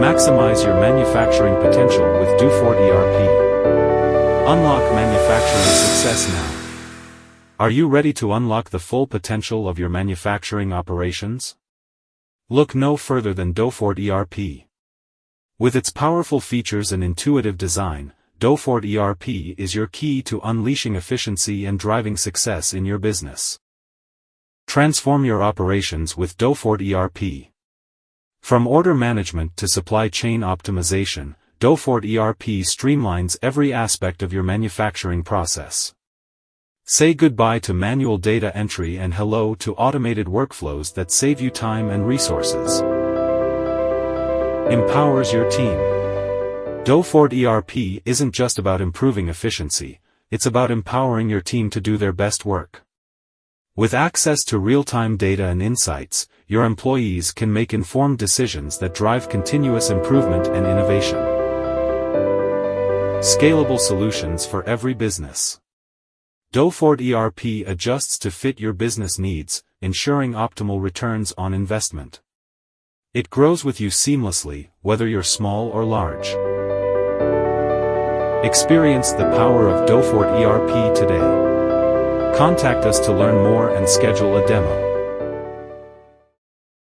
Maximize your manufacturing potential with DoFort ERP. Unlock manufacturing success now. Are you ready to unlock the full potential of your manufacturing operations? Look no further than DoFort ERP. With its powerful features and intuitive design, DoFort ERP is your key to unleashing efficiency and driving success in your business. Transform your operations with DoFort ERP. From order management to supply chain optimization, DoFort ERP streamlines every aspect of your manufacturing process. Say goodbye to manual data entry and hello to automated workflows that save you time and resources. Empowers your team. DoFort ERP isn't just about improving efficiency, it's about empowering your team to do their best work. With access to real-time data and insights, your employees can make informed decisions that drive continuous improvement and innovation. Scalable solutions for every business. DoFort ERP adjusts to fit your business needs, ensuring optimal returns on investment. It grows with you seamlessly, whether you're small or large. Experience the power of DoFort ERP today. Contact us to learn more and schedule a demo.